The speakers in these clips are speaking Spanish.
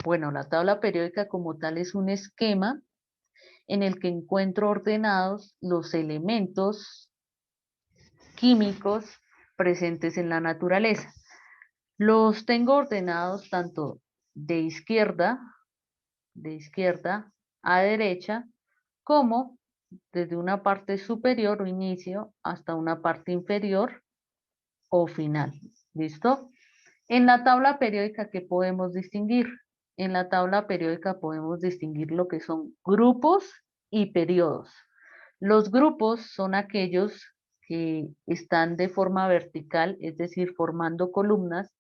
Bueno, la tabla periódica como tal es un esquema en el que encuentro ordenados los elementos químicos presentes en la naturaleza. Los tengo ordenados tanto de izquierda a derecha, como desde una parte superior o inicio hasta una parte inferior o final. ¿Listo? En la tabla periódica, ¿qué podemos distinguir? En la tabla periódica podemos distinguir lo que son grupos y periodos. Los grupos son aquellos que están de forma vertical, es decir, formando columnas.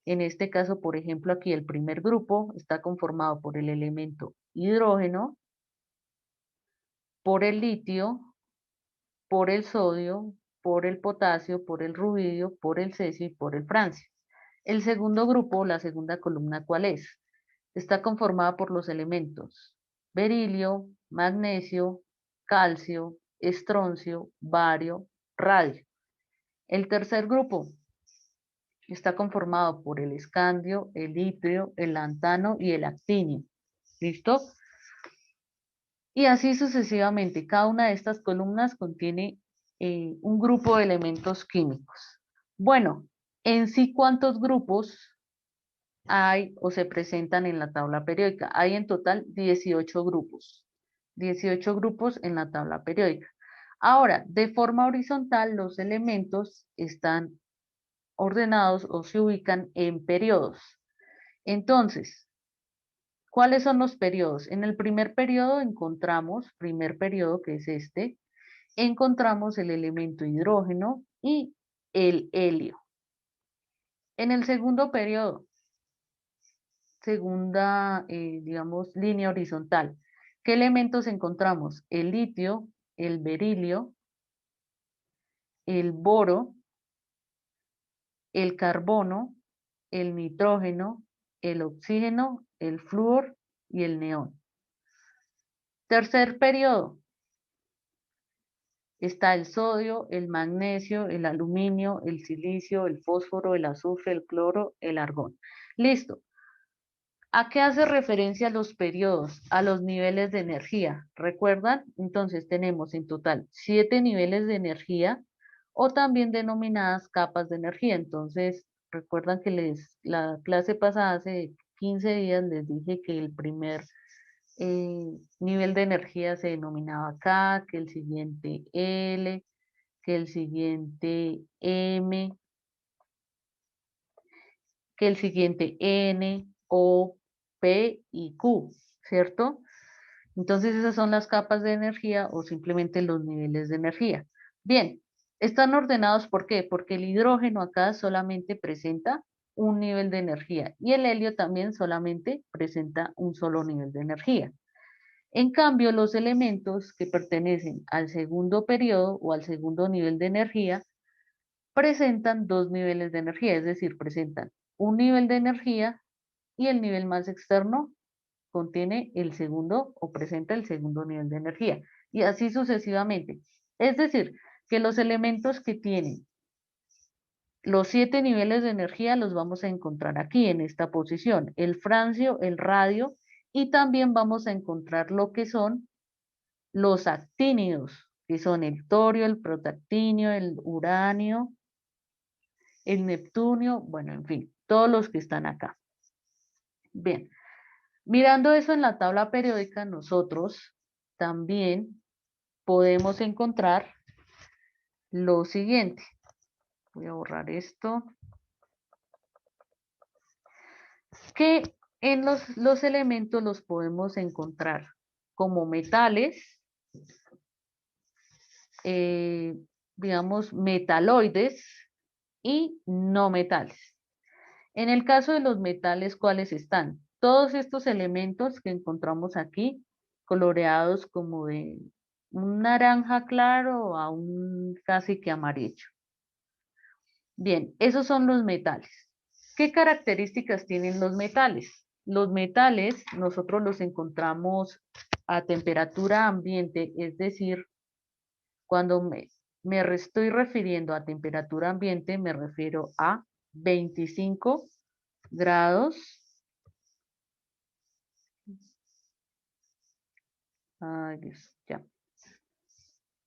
En este caso, por ejemplo, aquí el primer grupo está conformado por el elemento hidrógeno, por el litio, por el sodio, por el potasio, por el rubidio, por el cesio y por el francio. El segundo grupo, la segunda columna, ¿cuál es? Está conformada por los elementos berilio, magnesio, calcio, estroncio, bario, radio. El tercer grupo está conformado por el escandio, el itrio, el lantano y el actinio. ¿Listo? Y así sucesivamente. Cada una de estas columnas contiene un grupo de elementos químicos. Bueno, en sí, ¿cuántos grupos hay o se presentan en la tabla periódica? Hay en total 18 grupos. 18 grupos en la tabla periódica. Ahora, de forma horizontal, los elementos están ordenados o se ubican en periodos. Entonces, ¿cuáles son los periodos? En el primer periodo encontramos, primer periodo que es este, encontramos el elemento hidrógeno y el helio. En el segundo periodo, segunda, digamos, línea horizontal, ¿qué elementos encontramos? El litio, el berilio, el boro, el carbono, el nitrógeno, el oxígeno, el flúor y el neón. Tercer periodo, está el sodio, el magnesio, el aluminio, el silicio, el fósforo, el azufre, el cloro, el argón. Listo. ¿A qué hace referencia los periodos? A los niveles de energía. ¿Recuerdan? Entonces tenemos en total 7 niveles de energía o también denominadas capas de energía. Entonces, recuerdan que la clase pasada, hace 15 días, les dije que el primer nivel de energía se denominaba K, que el siguiente L, que el siguiente M, que el siguiente N, O, P y Q, ¿cierto? Entonces esas son las capas de energía o simplemente los niveles de energía. Bien, están ordenados ¿por qué? Porque el hidrógeno acá solamente presenta un nivel de energía y el helio también solamente presenta un solo nivel de energía. En cambio, los elementos que pertenecen al segundo periodo o al segundo nivel de energía presentan dos niveles de energía, es decir, presentan un nivel de energía y el nivel más externo contiene el segundo o presenta el segundo nivel de energía y así sucesivamente. Es decir, que los elementos que tienen los 7 niveles de energía los vamos a encontrar aquí en esta posición, el francio, el radio y también vamos a encontrar lo que son los actínidos, que son el torio, el protactinio, el uranio, el neptunio, bueno, en fin, todos los que están acá. Bien, mirando eso en la tabla periódica, nosotros también podemos encontrar lo siguiente. Voy a borrar esto. Que en los elementos los podemos encontrar como metales, eh, digamos, metaloides y no metales. En el caso de los metales, ¿cuáles están? Todos estos elementos que encontramos aquí, coloreados como de un naranja claro a un casi que amarillo. Bien, esos son los metales. ¿Qué características tienen los metales? Los metales nosotros los encontramos a temperatura ambiente, es decir, cuando me estoy refiriendo a temperatura ambiente, me refiero a 25 grados Ay, Dios, ya.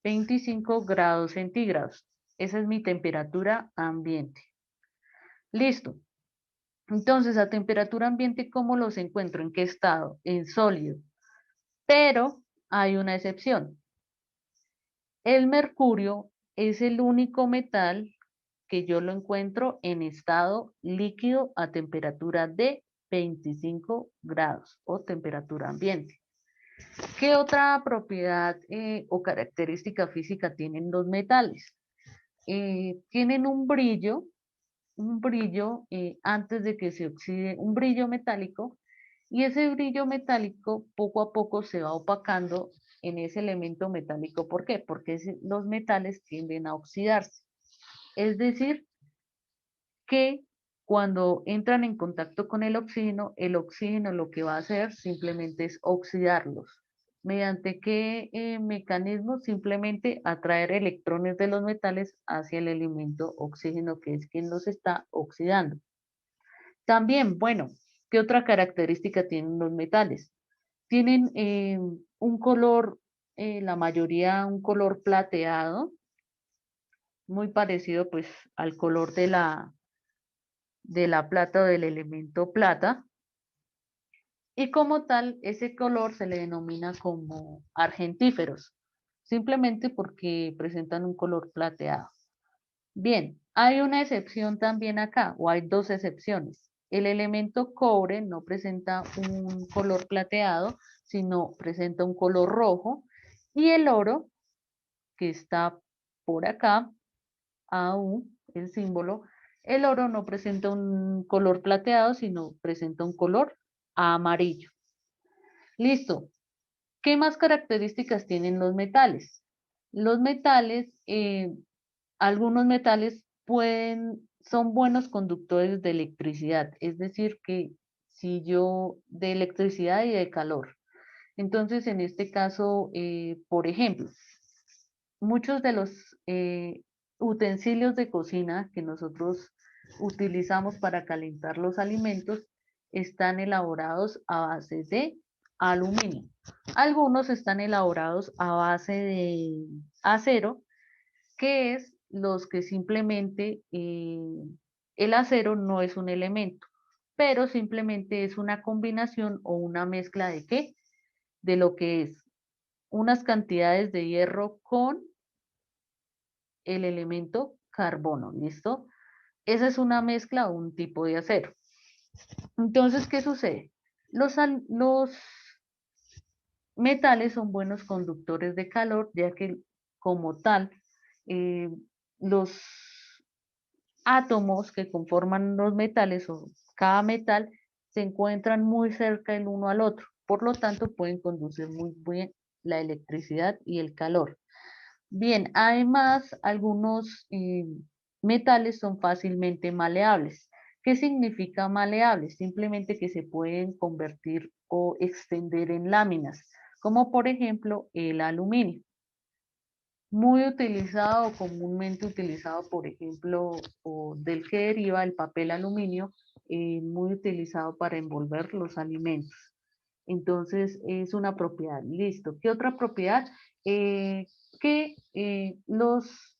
25 grados centígrados. Esa es mi temperatura ambiente. Listo. Entonces, a temperatura ambiente, ¿cómo los encuentro? ¿En qué estado? En sólido. Pero hay una excepción. El mercurio es el único metal que yo lo encuentro en estado líquido a temperatura de 25 grados o temperatura ambiente. ¿Qué otra propiedad o característica física tienen los metales? Tienen un brillo antes de que se oxide, un brillo metálico, y ese brillo metálico poco a poco se va opacando en ese elemento metálico. ¿Por qué? Porque los metales tienden a oxidarse. Es decir, que cuando entran en contacto con el oxígeno lo que va a hacer simplemente es oxidarlos. ¿Mediante qué mecanismo? Simplemente atraer electrones de los metales hacia el elemento oxígeno, que es quien los está oxidando. También, bueno, ¿qué otra característica tienen los metales? Tienen un color, la mayoría un color plateado, muy parecido pues al color de la plata o del elemento plata, y como tal ese color se le denomina como argentíferos, simplemente porque presentan un color plateado. Bien, hay una excepción también acá, o hay dos excepciones. El elemento cobre no presenta un color plateado, sino presenta un color rojo, y el oro, que está por acá, AU, el símbolo, el oro no presenta un color plateado, sino presenta un color amarillo. Listo. ¿Qué más características tienen los metales? Los metales, algunos metales son buenos conductores de electricidad, es decir, que si yo, de electricidad y de calor. Entonces, en este caso, por ejemplo, muchos de los utensilios de cocina que nosotros utilizamos para calentar los alimentos están elaborados a base de aluminio. Algunos están elaborados a base de acero, que es los que simplemente el acero no es un elemento, pero simplemente es una combinación o una mezcla de qué, de lo que es unas cantidades de hierro con el elemento carbono, ¿listo? Esa es una mezcla o un tipo de acero. Entonces, ¿qué sucede? Los metales son buenos conductores de calor, ya que como tal, eh, los átomos que conforman los metales o cada metal se encuentran muy cerca el uno al otro, por lo tanto pueden conducir muy bien la electricidad y el calor. Bien, además, algunos metales son fácilmente maleables. ¿Qué significa maleables? Simplemente que se pueden convertir o extender en láminas, como por ejemplo el aluminio. Muy utilizado, comúnmente utilizado, por ejemplo, o del que deriva el papel aluminio, muy utilizado para envolver los alimentos. Entonces, es una propiedad. Listo. ¿Qué otra propiedad? Que los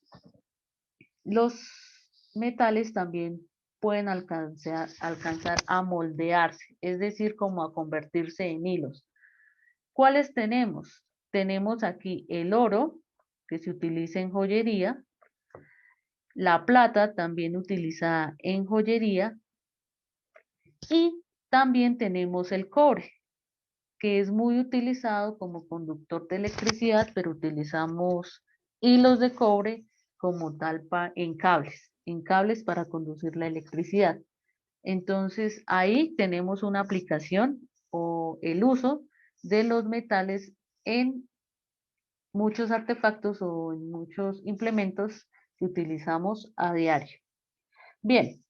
metales también pueden alcanzar a moldearse, es decir, como a convertirse en hilos. ¿Cuáles tenemos? Tenemos aquí el oro, que se utiliza en joyería, la plata también utilizada en joyería, y también tenemos el cobre, que es muy utilizado como conductor de electricidad, pero utilizamos hilos de cobre como tal en cables para conducir la electricidad. Entonces ahí tenemos una aplicación o el uso de los metales en muchos artefactos o en muchos implementos que utilizamos a diario. Bien,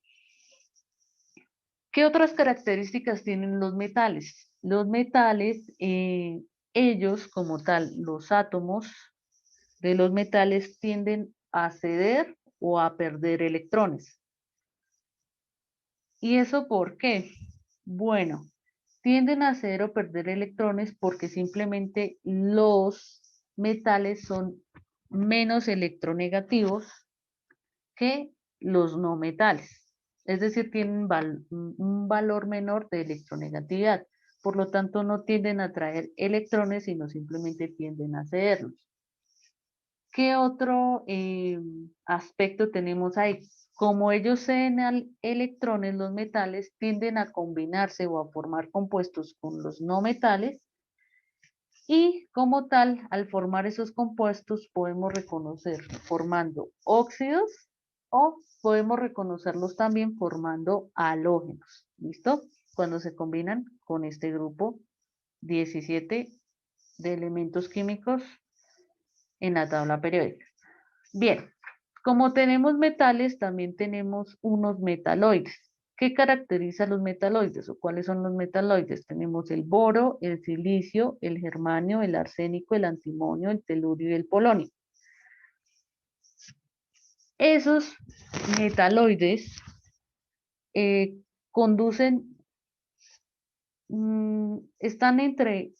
¿qué otras características tienen los metales? Los metales, ellos como tal, los átomos de los metales tienden a ceder o a perder electrones. ¿Y eso por qué? Bueno, tienden a ceder o perder electrones porque simplemente los metales son menos electronegativos que los no metales. Es decir, tienen un valor menor de electronegatividad. Por lo tanto, no tienden a traer electrones, sino simplemente tienden a cederlos. ¿Qué otro aspecto tenemos ahí? Como ellos ceden electrones, los metales tienden a combinarse o a formar compuestos con los no metales y como tal, al formar esos compuestos podemos reconocer formando óxidos o podemos reconocerlos también formando halógenos. ¿Listo? Cuando se combinan con este grupo 17 de elementos químicos en la tabla periódica. Bien, como tenemos metales, también tenemos unos metaloides. ¿Qué caracteriza a los metaloides o cuáles son los metaloides? Tenemos el boro, el silicio, el germanio, el arsénico, el antimonio, el telurio y el polonio. Esos metaloides conducen, están entre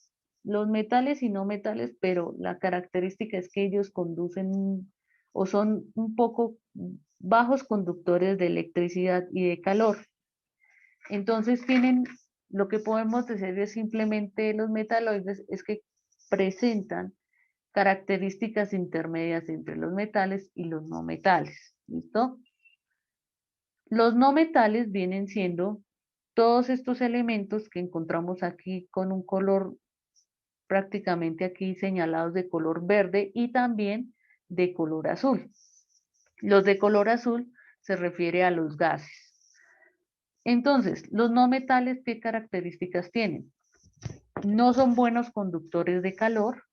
los metales y no metales, pero la característica es que ellos conducen o son un poco bajos conductores de electricidad y de calor. Entonces tienen, lo que podemos decir es simplemente los metaloides es que presentan características intermedias entre los metales y los no metales. ¿Listo? Los no metales vienen siendo todos estos elementos que encontramos aquí con un color prácticamente aquí señalados de color verde y también de color azul. Los de color azul se refiere a los gases. Entonces, los no metales, ¿qué características tienen? No son buenos conductores de calor.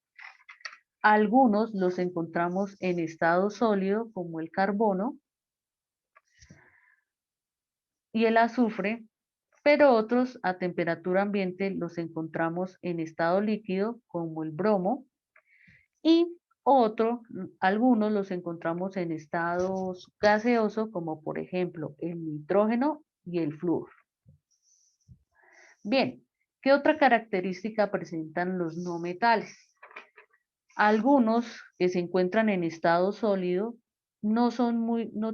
Algunos los encontramos en estado sólido, como el carbono y el azufre, pero otros a temperatura ambiente los encontramos en estado líquido, como el bromo, y algunos los encontramos en estados gaseosos, como por ejemplo el nitrógeno y el flúor. Bien, ¿qué otra característica presentan los no metales? Algunos que se encuentran en estado sólido no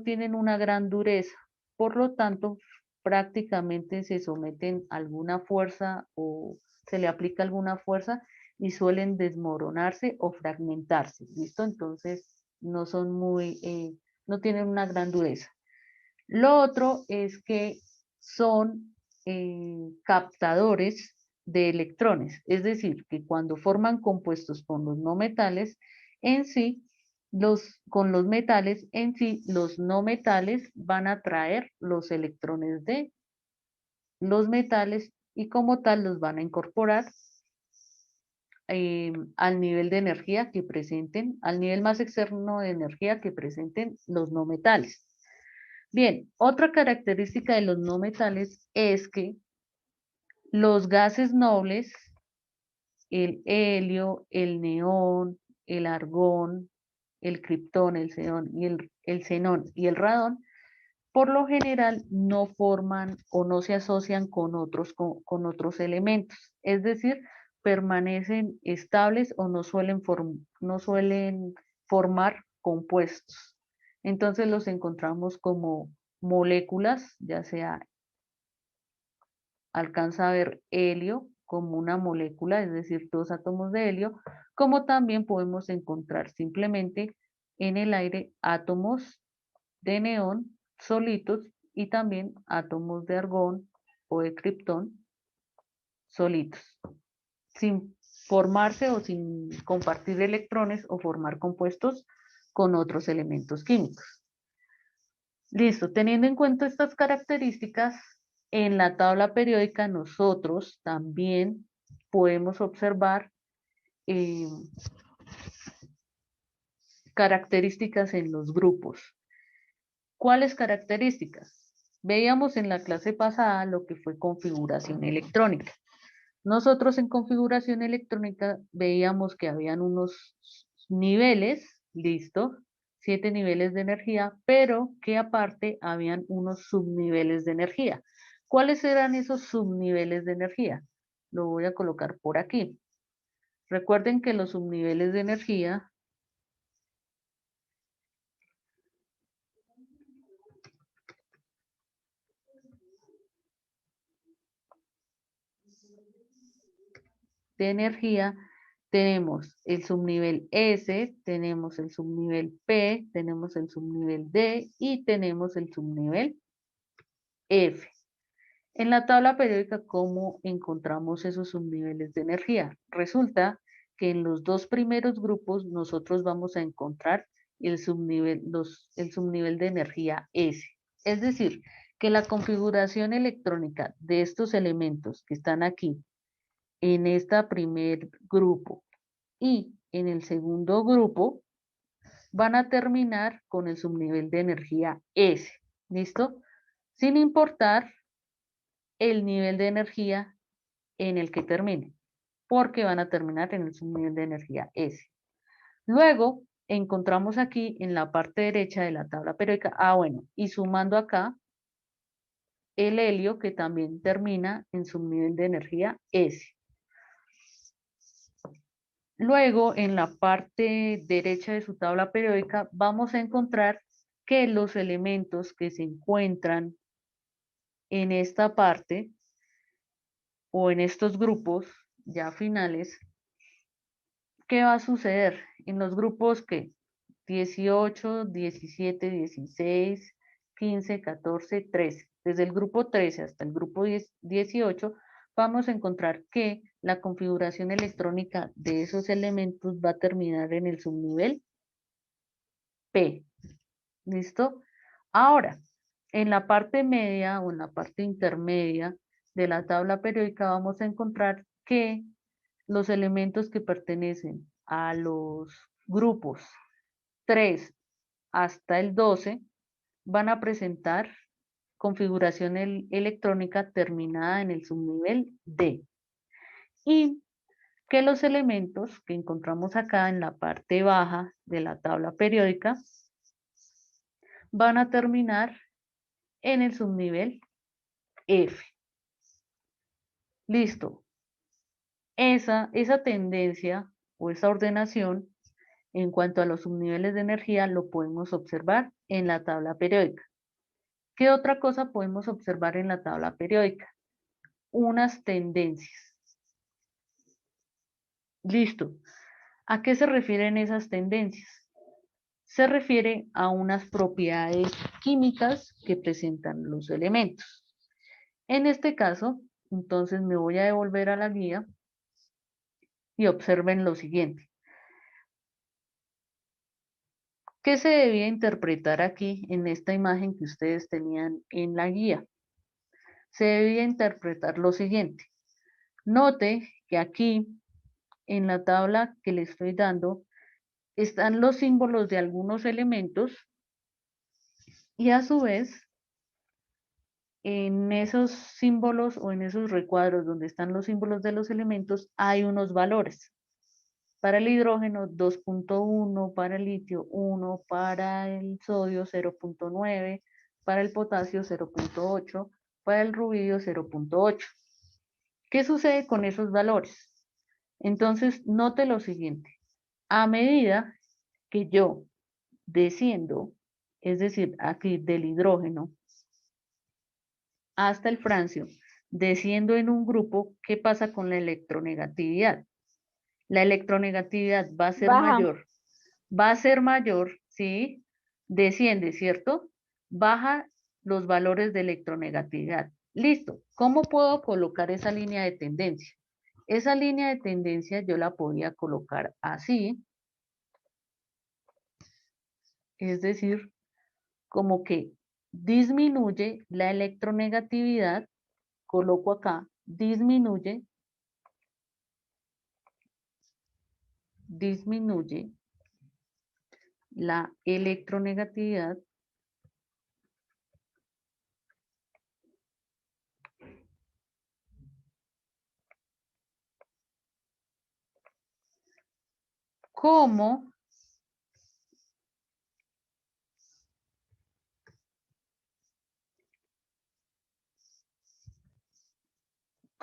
tienen una gran dureza, por lo tanto, prácticamente se someten a alguna fuerza o se le aplica alguna fuerza y suelen desmoronarse o fragmentarse, ¿listo? Entonces, no tienen una gran dureza. Lo otro es que son captadores de electrones, es decir, que cuando forman compuestos con los no metales, en sí, con los metales, en sí, los no metales van a traer los electrones de los metales y como tal los van a incorporar al nivel de energía que presenten, al nivel más externo de energía que presenten los no metales. Bien, otra característica de los no metales es que los gases nobles, el helio, el neón, el argón, el criptón, el xenón el xenón y el radón, por lo general no forman o no se asocian con otros elementos. Es decir, permanecen estables o no suelen formar compuestos. Entonces los encontramos como moléculas, ya sea alcanza a ver helio como una molécula, es decir, dos átomos de helio, como también podemos encontrar simplemente en el aire átomos de neón solitos y también átomos de argón o de criptón solitos, sin formarse o sin compartir electrones o formar compuestos con otros elementos químicos. Listo, teniendo en cuenta estas características, en la tabla periódica nosotros también podemos observar eh, características en los grupos. ¿Cuáles características? Veíamos en la clase pasada lo que fue configuración electrónica. Nosotros en configuración electrónica veíamos que habían unos niveles, listo, 7 niveles de energía, pero que aparte habían unos subniveles de energía. ¿Cuáles eran esos subniveles de energía? lo voy a colocar por aquí. Recuerden que los subniveles de energía tenemos el subnivel S, tenemos el subnivel P, tenemos el subnivel D y tenemos el subnivel F. En la tabla periódica, ¿cómo encontramos esos subniveles de energía? Resulta que en los dos primeros grupos nosotros vamos a encontrar el subnivel de energía S. Es decir, que la configuración electrónica de estos elementos que están aquí en este primer grupo y en el segundo grupo van a terminar con el subnivel de energía S. ¿Listo? Sin importar el nivel de energía en el que termine, porque van a terminar en el subnivel de energía S. Luego, encontramos aquí en la parte derecha de la tabla periódica, bueno, y sumando acá, el helio que también termina en subnivel de energía S. Luego, en la parte derecha de su tabla periódica, vamos a encontrar que los elementos que se encuentran en esta parte o en estos grupos ya finales, ¿qué va a suceder? En los grupos que 18, 17, 16, 15, 14, 13. Desde el grupo 13 hasta el grupo 18, vamos a encontrar que la configuración electrónica de esos elementos va a terminar en el subnivel P. ¿Listo? Ahora, en la parte media o en la parte intermedia de la tabla periódica vamos a encontrar que los elementos que pertenecen a los grupos 3 hasta el 12 van a presentar configuración electrónica terminada en el subnivel D. Y que los elementos que encontramos acá en la parte baja de la tabla periódica van a terminar en el subnivel F. Listo. Esa tendencia o esa ordenación en cuanto a los subniveles de energía lo podemos observar en la tabla periódica. ¿Qué otra cosa podemos observar en la tabla periódica? Unas tendencias. Listo. ¿A qué se refieren esas tendencias? Se refiere a unas propiedades químicas que presentan los elementos. En este caso, entonces me voy a devolver a la guía y observen lo siguiente. ¿Qué se debía interpretar aquí en esta imagen que ustedes tenían en la guía? Se debía interpretar lo siguiente. Note que aquí en la tabla que le estoy dando están los símbolos de algunos elementos y a su vez en esos símbolos o en esos recuadros donde están los símbolos de los elementos hay unos valores. Para el hidrógeno 2.1, para el litio 1, para el sodio 0.9, para el potasio 0.8, para el rubidio 0.8. ¿Qué sucede con esos valores? Entonces, note lo siguiente. A medida que yo desciendo, es decir, aquí del hidrógeno hasta el francio, desciendo en un grupo, ¿qué pasa con la electronegatividad? La electronegatividad va a ser Baja. mayor, ¿sí? Desciende, ¿cierto? Baja los valores de electronegatividad. Listo. ¿Cómo puedo colocar esa línea de tendencia? Esa línea de tendencia yo la podía colocar así, es decir, como que disminuye la electronegatividad, coloco acá, disminuye la electronegatividad como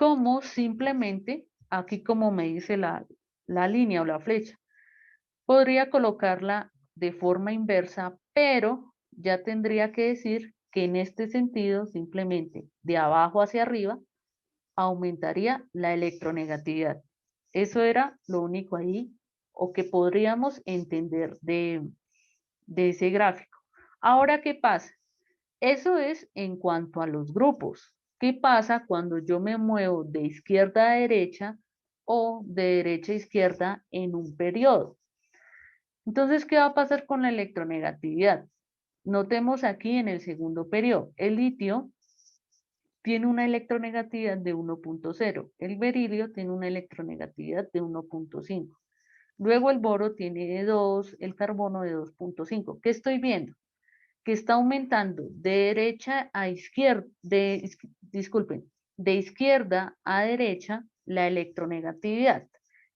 como simplemente, aquí como me dice la línea o la flecha, podría colocarla de forma inversa, pero ya tendría que decir que en este sentido, simplemente de abajo hacia arriba, aumentaría la electronegatividad. Eso era lo único ahí, o que podríamos entender de ese gráfico. Ahora, ¿qué pasa? Eso es en cuanto a los grupos. ¿Qué pasa cuando yo me muevo de izquierda a derecha o de derecha a izquierda en un periodo? Entonces, ¿qué va a pasar con la electronegatividad? Notemos aquí en el segundo periodo, el litio tiene una electronegatividad de 1.0, el berilio tiene una electronegatividad de 1.5. Luego el boro tiene de 2, el carbono de 2.5. ¿Qué estoy viendo? Que está aumentando de derecha a izquierda, disculpen, de izquierda a derecha la electronegatividad.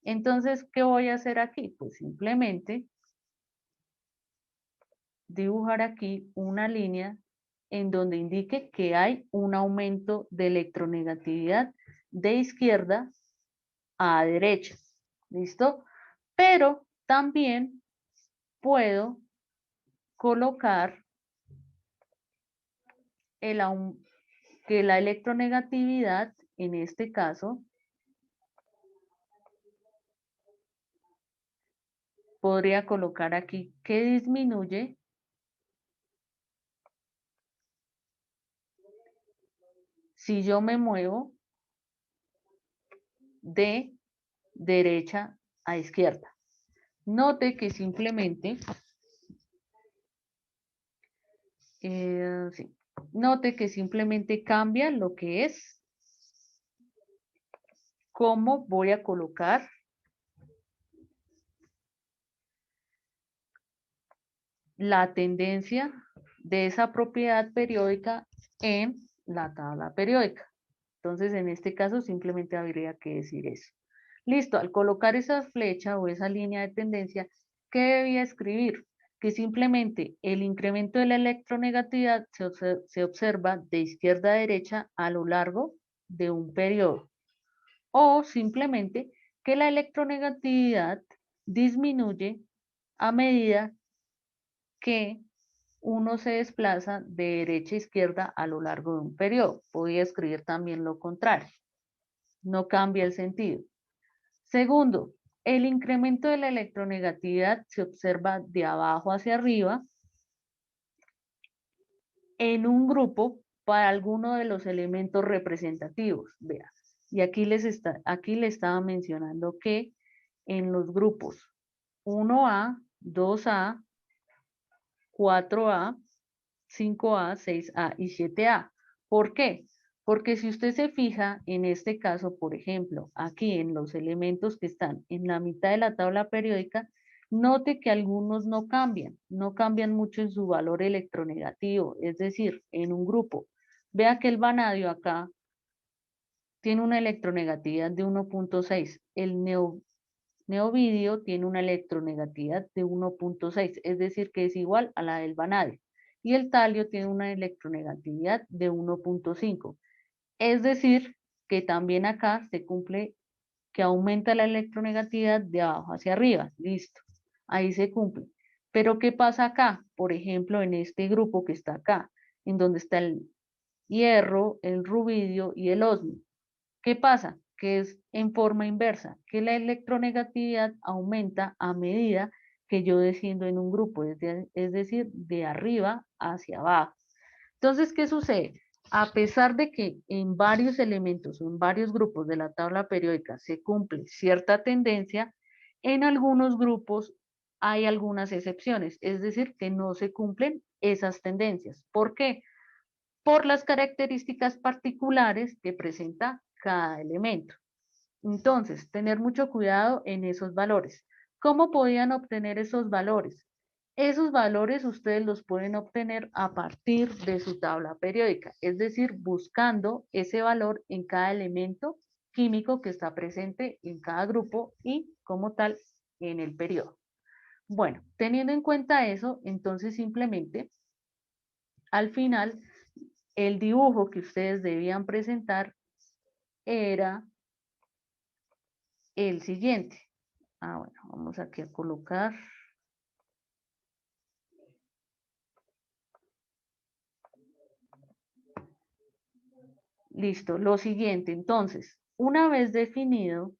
Entonces, ¿qué voy a hacer aquí? Pues simplemente dibujar aquí una línea en donde indique que hay un aumento de electronegatividad de izquierda a derecha. ¿Listo? Pero también puedo colocar que la electronegatividad, en este caso, podría colocar aquí que disminuye si yo me muevo de derecha a izquierda. Note que simplemente, sí, note que simplemente cambia lo que es, cómo voy a colocar la tendencia de esa propiedad periódica en la tabla periódica. Entonces, en este caso, simplemente habría que decir eso. Listo, al colocar esa flecha o esa línea de tendencia, ¿qué debía escribir? Que simplemente el incremento de la electronegatividad se observa de izquierda a derecha a lo largo de un periodo. O simplemente que la electronegatividad disminuye a medida que uno se desplaza de derecha a izquierda a lo largo de un periodo. Podría escribir también lo contrario. No cambia el sentido. Segundo, el incremento de la electronegatividad se observa de abajo hacia arriba en un grupo para alguno de los elementos representativos. Vea, y aquí les estaba mencionando que en los grupos 1A, 2A, 4A, 5A, 6A y 7A. ¿Por qué? Porque si usted se fija en este caso, por ejemplo, aquí en los elementos que están en la mitad de la tabla periódica, note que algunos no cambian mucho en su valor electronegativo, es decir, en un grupo. Vea que el vanadio acá tiene una electronegatividad de 1.6, el neovidio tiene una electronegatividad de 1.6, es decir, que es igual a la del vanadio. Y el talio tiene una electronegatividad de 1.5. Es decir, que también acá se cumple que aumenta la electronegatividad de abajo hacia arriba. Listo. Ahí se cumple. Pero ¿qué pasa acá? Por ejemplo, en este grupo que está acá, en donde está el hierro, el rubidio y el osmio. ¿Qué pasa? Que es en forma inversa, que la electronegatividad aumenta a medida que yo desciendo en un grupo, es decir, de arriba hacia abajo. Entonces, ¿qué sucede? A pesar de que en varios elementos o en varios grupos de la tabla periódica se cumple cierta tendencia, en algunos grupos hay algunas excepciones, es decir, que no se cumplen esas tendencias. ¿Por qué? Por las características particulares que presenta cada elemento. Entonces, tener mucho cuidado en esos valores. ¿Cómo podían obtener esos valores? Esos valores ustedes los pueden obtener a partir de su tabla periódica, es decir, buscando ese valor en cada elemento químico que está presente en cada grupo y como tal en el periodo. Bueno, teniendo en cuenta eso, entonces simplemente al final el dibujo que ustedes debían presentar era el siguiente. Bueno, vamos aquí a colocar. Listo, lo siguiente, entonces, una vez definido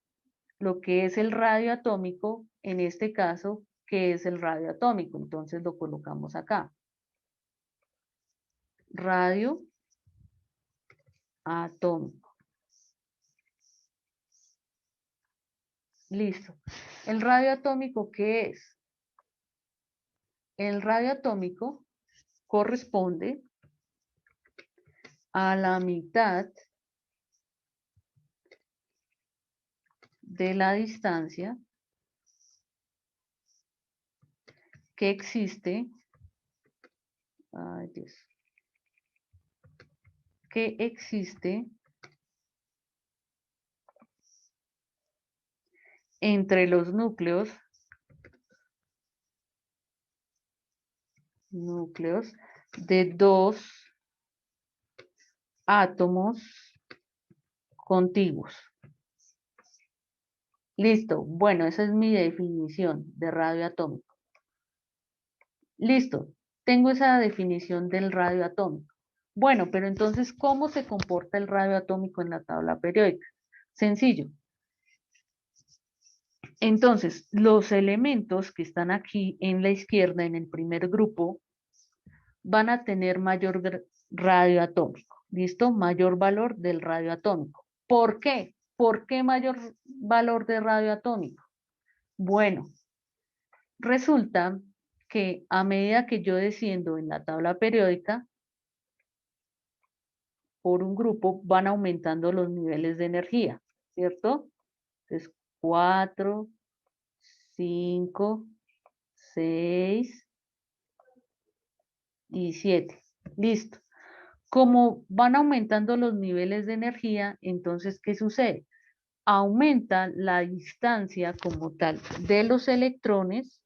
lo que es el radio atómico, en este caso, ¿qué es el radio atómico? Entonces lo colocamos acá. Radio atómico. Listo. ¿El radio atómico qué es? El radio atómico corresponde a la mitad de la distancia que existe, que existe entre los núcleos de dos átomos contiguos. Listo. Bueno, esa es mi definición de radio atómico. Listo. Tengo esa definición del radio atómico. Bueno, pero entonces, ¿cómo se comporta el radio atómico en la tabla periódica? Sencillo. Entonces, los elementos que están aquí en la izquierda, en el primer grupo, van a tener mayor radio atómico. ¿Listo? Mayor valor del radio atómico. ¿Por qué? ¿Por qué mayor valor de radio atómico? Bueno, resulta que a medida que yo desciendo en la tabla periódica, por un grupo van aumentando los niveles de energía, ¿cierto? Entonces, 4, 5, 6 y 7. Listo. Como van aumentando los niveles de energía, entonces, ¿qué sucede? Aumenta la distancia como tal de los electrones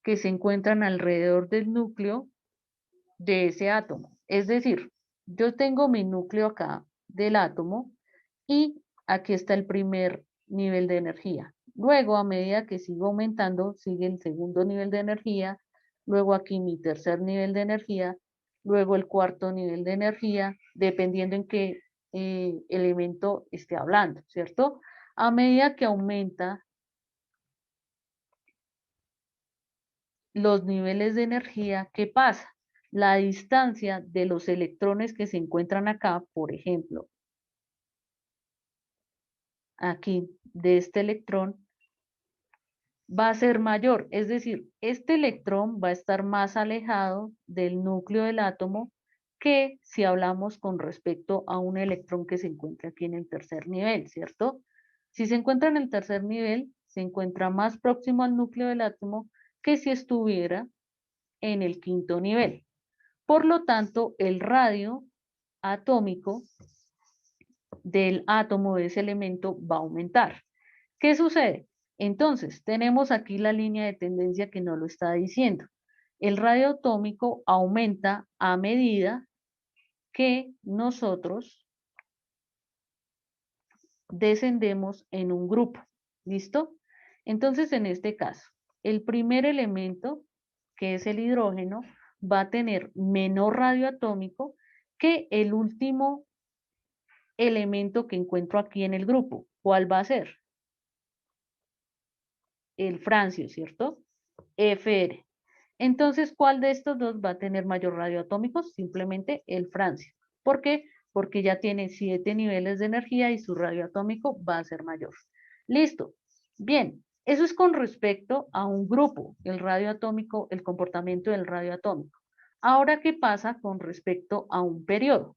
que se encuentran alrededor del núcleo de ese átomo. Es decir, yo tengo mi núcleo acá del átomo y aquí está el primer nivel de energía. Luego, a medida que sigo aumentando, sigue el segundo nivel de energía, luego aquí mi tercer nivel de energía, luego el cuarto nivel de energía, dependiendo en qué elemento esté hablando, ¿cierto? A medida que aumenta los niveles de energía, ¿qué pasa? La distancia de los electrones que se encuentran acá, por ejemplo, aquí de este electrón, va a ser mayor. Es decir, este electrón va a estar más alejado del núcleo del átomo que si hablamos con respecto a un electrón que se encuentra aquí en el tercer nivel, ¿cierto? Si se encuentra en el tercer nivel, se encuentra más próximo al núcleo del átomo que si estuviera en el quinto nivel. Por lo tanto, el radio atómico del átomo de ese elemento va a aumentar. ¿Qué sucede? Entonces, tenemos aquí la línea de tendencia que nos lo está diciendo. El radio atómico aumenta a medida que nosotros descendemos en un grupo. ¿Listo? Entonces, en este caso, el primer elemento, que es el hidrógeno, va a tener menor radio atómico que el último elemento que encuentro aquí en el grupo. ¿Cuál va a ser? El francio, ¿cierto? Fr. Entonces, ¿cuál de estos dos va a tener mayor radio atómico? Simplemente el francio. ¿Por qué? Porque ya tiene 7 niveles de energía y su radio atómico va a ser mayor. Listo. Bien, eso es con respecto a un grupo, el radio atómico, el comportamiento del radio atómico. Ahora, ¿qué pasa con respecto a un periodo?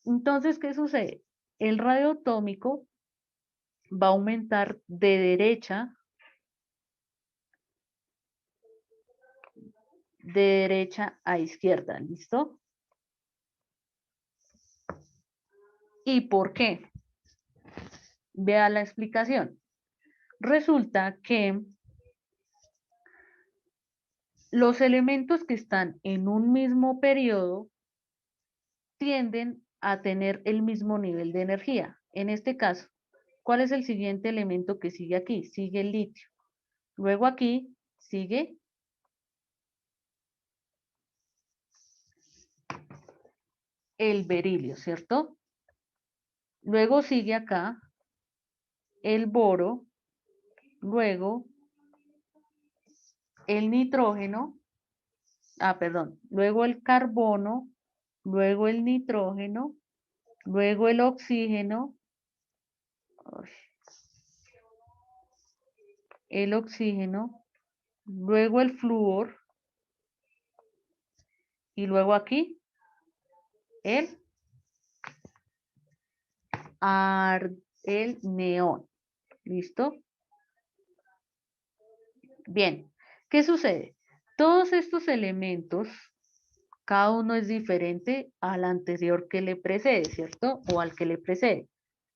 Entonces, ¿qué sucede? El radio atómico va a aumentar de derecha a izquierda, ¿listo? ¿Y por qué? Vea la explicación. Resulta que los elementos que están en un mismo periodo tienden a tener el mismo nivel de energía. En este caso, ¿cuál es el siguiente elemento que sigue aquí? Sigue el litio. Luego aquí sigue el berilio, ¿cierto? Luego sigue acá el boro, luego el nitrógeno, perdón, luego el carbono, luego el nitrógeno, luego el oxígeno, luego el flúor y luego aquí el, el neón. ¿Listo? Bien, ¿qué sucede? Todos estos elementos, cada uno es diferente al anterior que le precede, ¿cierto? O al que le precede.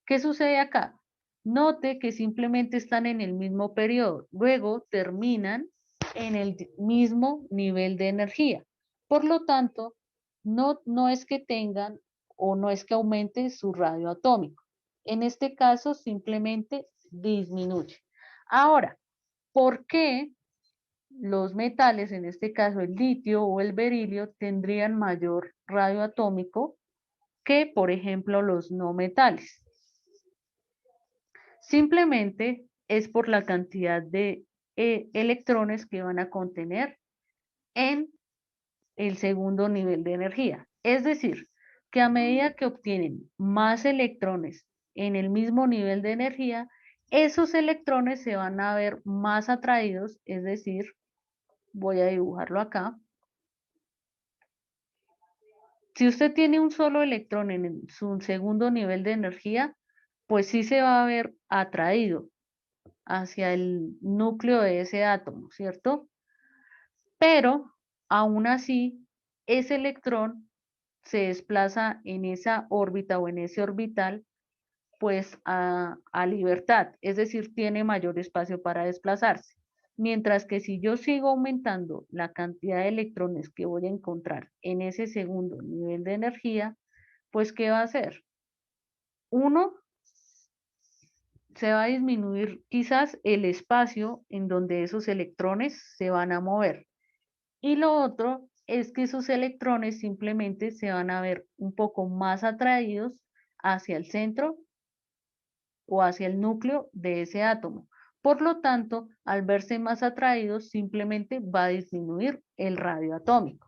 ¿Qué sucede acá? Note que simplemente están en el mismo periodo, luego terminan en el mismo nivel de energía. Por lo tanto, no es que tengan o no es que aumente su radio atómico. En este caso, simplemente disminuye. Ahora, ¿por qué los metales, en este caso el litio o el berilio, tendrían mayor radio atómico que, por ejemplo, los no metales? Simplemente es por la cantidad de electrones que van a contener en el segundo nivel de energía. Es decir, que a medida que obtienen más electrones en el mismo nivel de energía, esos electrones se van a ver más atraídos, es decir, voy a dibujarlo acá. Si usted tiene un solo electrón en su segundo nivel de energía, pues sí se va a ver atraído hacia el núcleo de ese átomo, ¿cierto? Pero aún así, ese electrón se desplaza en esa órbita o en ese orbital, pues a libertad, es decir, tiene mayor espacio para desplazarse. Mientras que si yo sigo aumentando la cantidad de electrones que voy a encontrar en ese segundo nivel de energía, pues ¿qué va a hacer? Uno, se va a disminuir quizás el espacio en donde esos electrones se van a mover. Y lo otro es que esos electrones simplemente se van a ver un poco más atraídos hacia el centro o hacia el núcleo de ese átomo. Por lo tanto, al verse más atraídos, simplemente va a disminuir el radio atómico.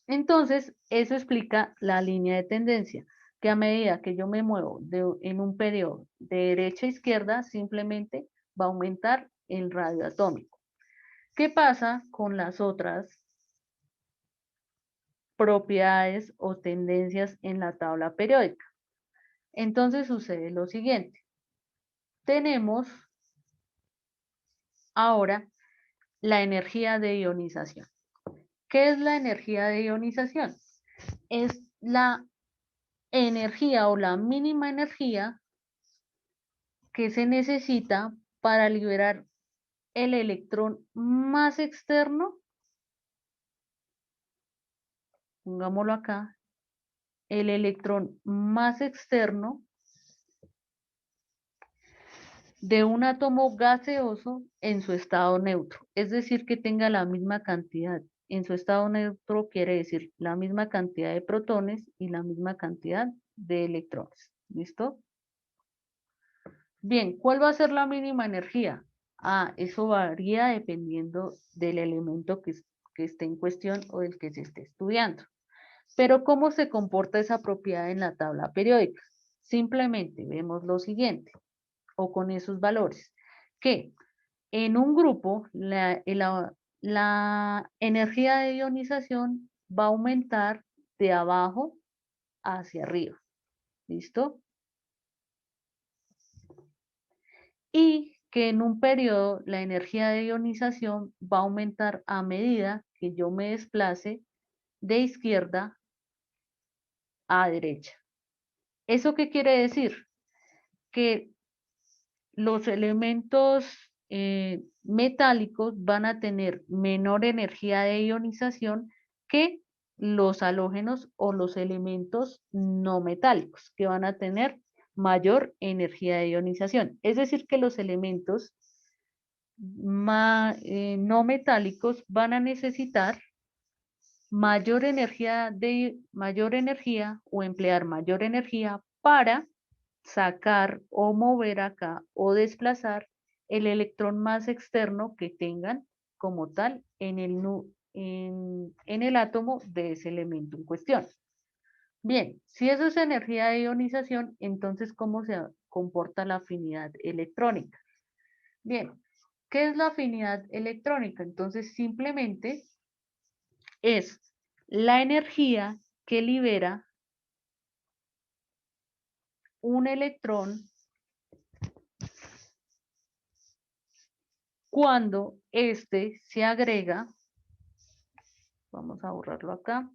Entonces, eso explica la línea de tendencia, que a medida que yo me muevo en un periodo de derecha a izquierda, simplemente va a aumentar el radio atómico. ¿Qué pasa con las otras propiedades o tendencias en la tabla periódica? Entonces sucede lo siguiente. Tenemos ahora la energía de ionización. ¿Qué es la energía de ionización? Es la energía o la mínima energía que se necesita para liberar el electrón más externo, pongámoslo acá, el electrón más externo de un átomo gaseoso en su estado neutro, es decir, que tenga la misma cantidad. En su estado neutro quiere decir la misma cantidad de protones y la misma cantidad de electrones. ¿Listo? Bien, ¿cuál va a ser la mínima energía? Eso varía dependiendo del elemento que esté en cuestión o del que se esté estudiando. Pero ¿cómo se comporta esa propiedad en la tabla periódica? Simplemente vemos lo siguiente, o con esos valores, que en un grupo la energía de ionización va a aumentar de abajo hacia arriba. ¿Listo? Y que en un periodo la energía de ionización va a aumentar a medida que yo me desplace de izquierda a derecha. ¿Eso qué quiere decir? Que los elementos metálicos van a tener menor energía de ionización que los halógenos o los elementos no metálicos, que van a tener mayor energía de ionización. Es decir, que los elementos no metálicos van a necesitar mayor energía o emplear mayor energía para sacar o mover acá o desplazar el electrón más externo que tengan como tal en el átomo de ese elemento en cuestión. Bien, si eso es energía de ionización, entonces ¿cómo se comporta la afinidad electrónica? Bien, ¿qué es la afinidad electrónica? Entonces simplemente es la energía que libera un electrón cuando éste se agrega, vamos a borrarlo acá,